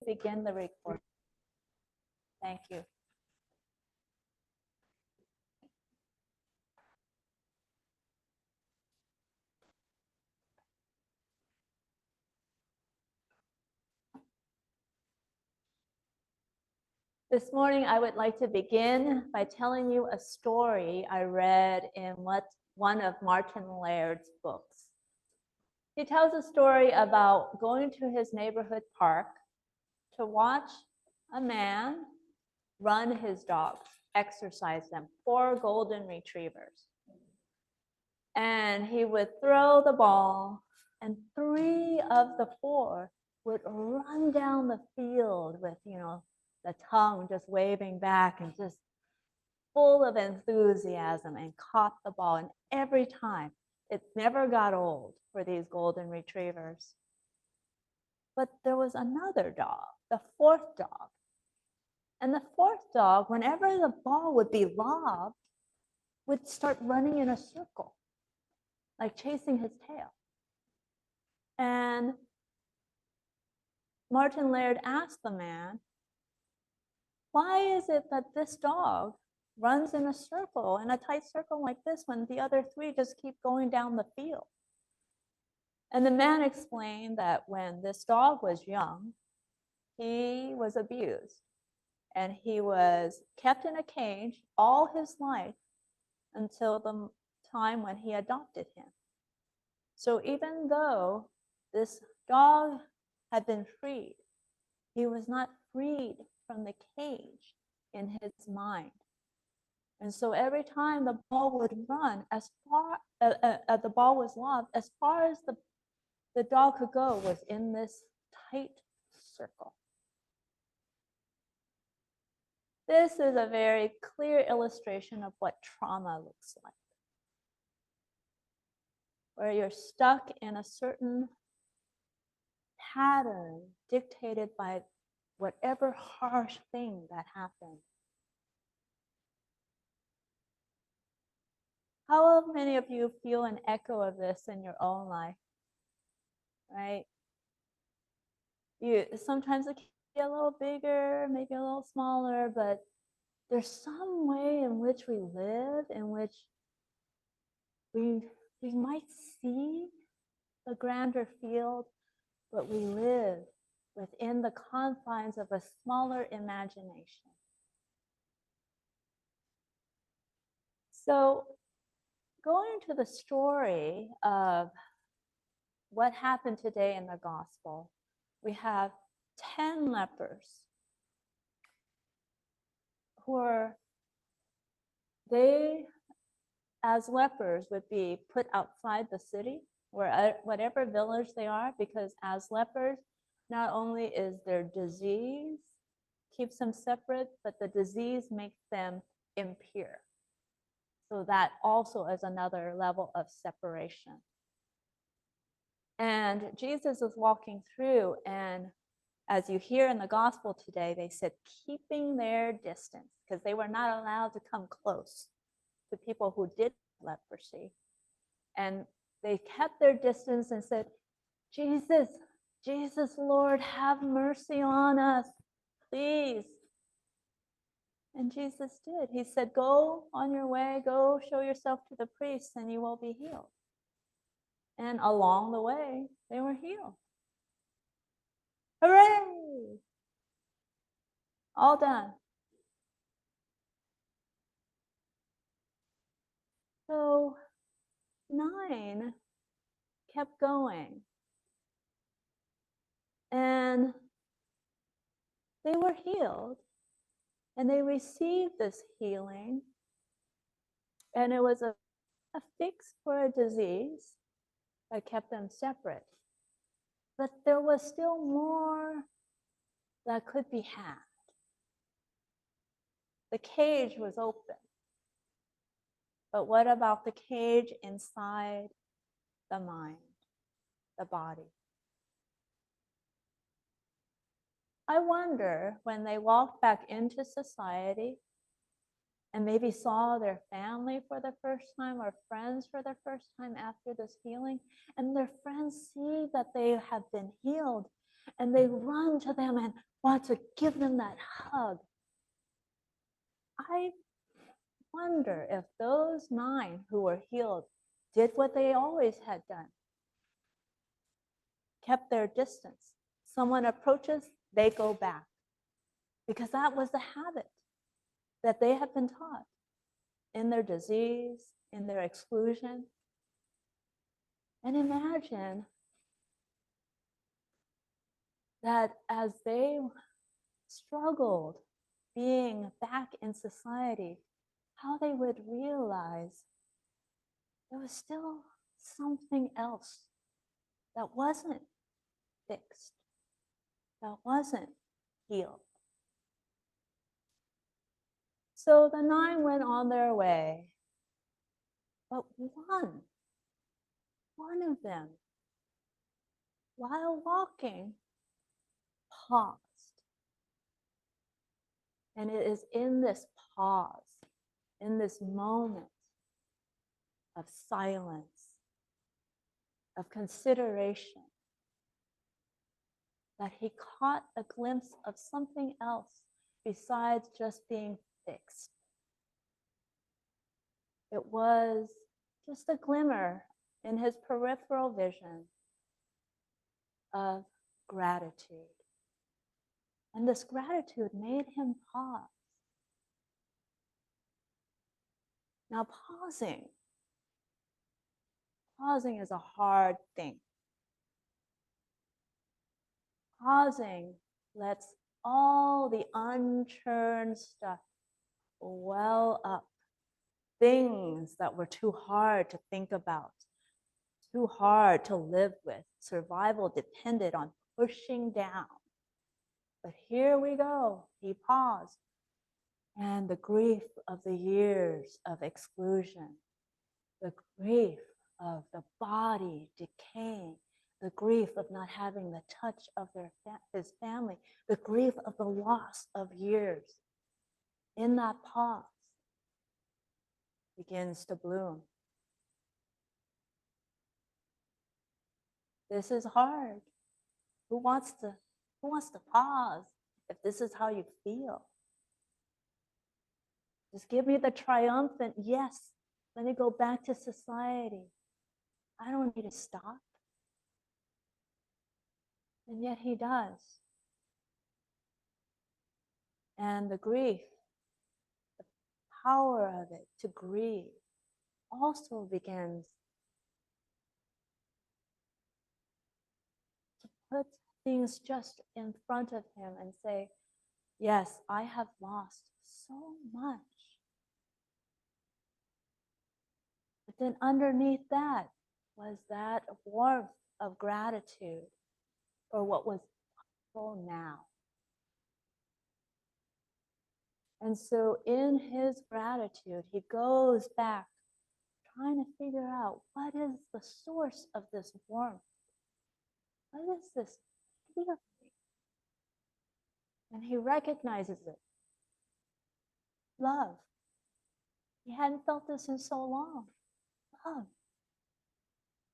begin the recording. Thank you. This morning, I would like to begin by telling you a story I read in one of Martin Laird's books. He tells a story about going to his neighborhood park to watch a man run his dogs, exercise them, 4 golden retrievers. And he would throw the ball, and 3 of the 4 would run down the field with, the tongue just waving back and just full of enthusiasm, and caught the ball. And every time, it never got old for these golden retrievers. But there was another dog, the 4th dog. And the 4th dog, whenever the ball would be lobbed, would start running in a circle, like chasing his tail. And Martin Laird asked the man, why is it that this dog runs in a circle, in a tight circle like this, when the other 3 just keep going down the field? And the man explained that when this dog was young, he was abused, and he was kept in a cage all his life until the time when he adopted him. So even though this dog had been freed, he was not freed from the cage in his mind. And so every time the ball would run, the ball was lobbed, as far as the dog could go was in this tight circle. This is a very clear illustration of what trauma looks like, where you're stuck in a certain pattern dictated by whatever harsh thing that happened. How many of you feel an echo of this in your own life? Right? Sometimes it can be a little bigger, maybe a little smaller, but there's some way in which we live, in which we might see the grander field, but we live within the confines of a smaller imagination. So, going to the story of what happened today in the gospel, we have 10 lepers they, as lepers, would be put outside the city, whatever village they are, because as lepers, not only is their disease keeps them separate, but the disease makes them impure. So that also is another level of separation. And Jesus is walking through, and as you hear in the gospel today, they said keeping their distance, because they were not allowed to come close to people who did leprosy. And they kept their distance and said, Jesus, Lord, have mercy on us, please. And Jesus did. He said, go on your way, go show yourself to the priests, and you will be healed. And along the way, they were healed. Hooray! All done. So 9 kept going. And they were healed. And they received this healing. And it was a fix for a disease that kept them separate. But there was still more that could be had. The cage was open. But what about the cage inside the mind, the body? I wonder, when they walked back into society and maybe saw their family for the first time, or friends for the first time after this healing, and their friends see that they have been healed, And they run to them and want to give them that hug. I wonder if those 9 who were healed did what they always had done, kept their distance. Someone approaches, they go back, because that was the habit that they had been taught in their disease, in their exclusion. And imagine that as they struggled being back in society, how they would realize there was still something else that wasn't fixed, that wasn't healed. So the 9 went on their way, but one of them, while walking, paused. And it is in this pause, in this moment of silence, of consideration, that he caught a glimpse of something else besides just being fixed. It was just a glimmer in his peripheral vision of gratitude. And this gratitude made him pause. Now, pausing is a hard thing. Pausing lets all the unchurned stuff well up. Things that were too hard to think about, too hard to live with. Survival depended on pushing down. But here we go. He paused. And the grief of the years of exclusion, the grief of the body decaying, the grief of not having the touch of his family, the grief of the loss of years, in that pause begins to bloom. This is hard. Who wants to pause if this is how you feel? Just give me the triumphant, yes, let me go back to society. I don't need to stop. And yet he does. And the grief, the power of it to grieve, also begins to put things just in front of him and say, yes, I have lost so much. But then underneath that was that warmth of gratitude for what was possible now. And so in his gratitude, he goes back trying to figure out what is the source of this warmth? What is this feeling? And he recognizes it. Love. He hadn't felt this in so long. Love.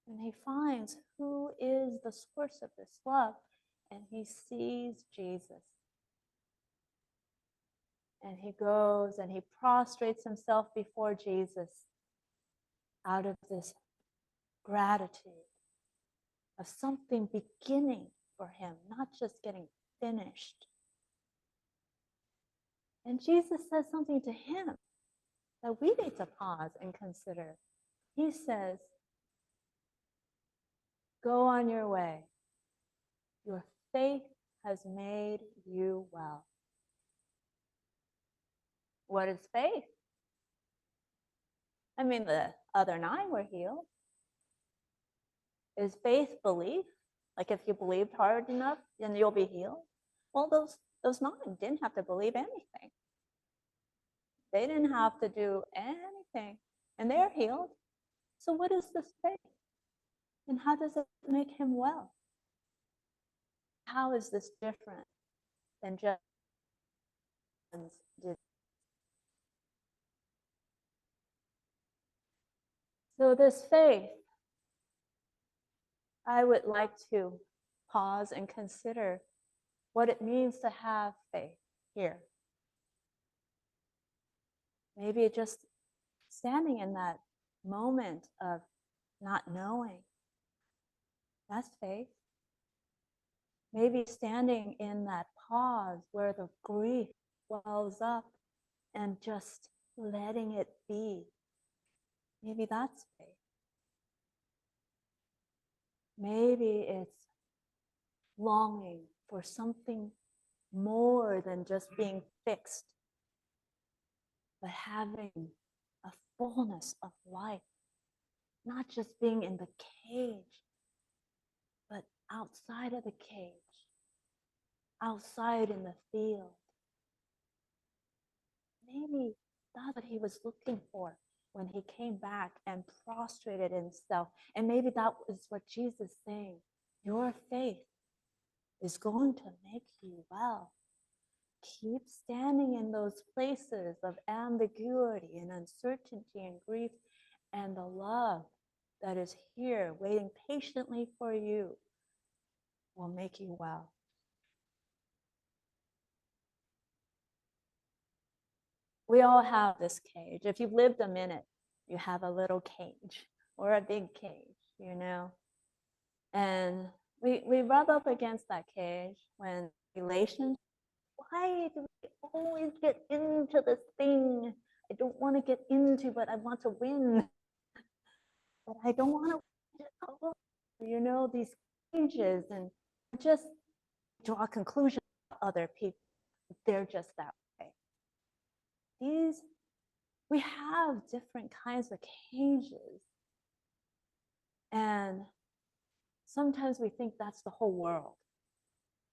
And he finds who is the source of this love. And he sees Jesus. And he goes and he prostrates himself before Jesus out of this gratitude of something beginning for him, not just getting finished. And Jesus says something to him that we need to pause and consider. He says, go on your way. Your faith has made you well. What is faith? I mean, the other 9 were healed. Is faith belief? Like if you believed hard enough, then you'll be healed? Well, those 9 didn't have to believe anything. They didn't have to do anything, and they're healed. So what is this faith? And how does it make him well? How is this different than just did? So this faith, I would like to pause and consider what it means to have faith here. Maybe just standing in that moment of not knowing, that's faith. Maybe standing in that pause where the grief wells up and just letting it be. Maybe that's faith. Maybe it's longing for something more than just being fixed, but having a fullness of life, not just being in the cage, but outside of the cage, outside in the field. Maybe that's what he was looking for when he came back and prostrated himself. And maybe that is what Jesus is saying. Your faith is going to make you well. Keep standing in those places of ambiguity and uncertainty and grief, and the love that is here waiting patiently for you will make you well. We all have this cage. If you've lived a minute, you have a little cage or a big cage, you know. And we rub up against that cage when relations. Why do we always get into this thing I don't want to get into, but I want to win? But I don't want to, you know, these cages, and just draw conclusions about other people. They're just that way. We have different kinds of cages. And sometimes we think that's the whole world.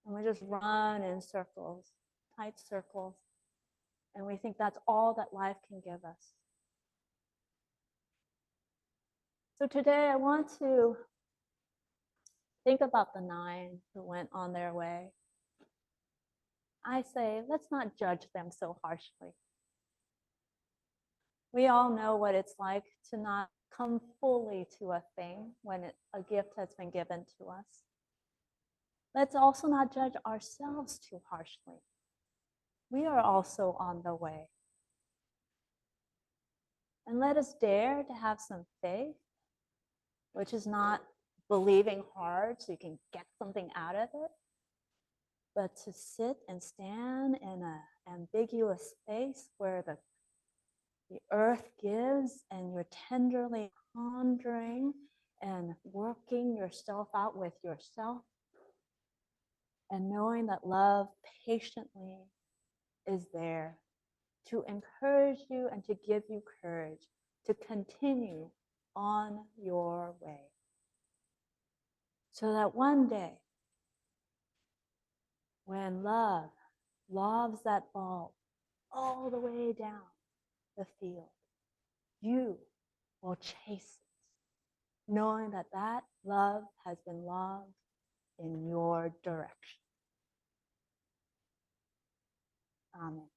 And we just run in circles, tight circles. And we think that's all that life can give us. So today I want to think about the 9 who went on their way. I say, let's not judge them so harshly. We all know what it's like to not come fully to a thing when a gift has been given to us. Let's also not judge ourselves too harshly. We are also on the way. And let us dare to have some faith, which is not believing hard so you can get something out of it, but to sit and stand in an ambiguous space where the earth gives and you're tenderly pondering and working yourself out with yourself, and knowing that love patiently is there to encourage you and to give you courage to continue on your way. So that one day, when love lobs that ball all the way down the field, you will chase it, knowing that that love has been lobbed in your direction. Amen.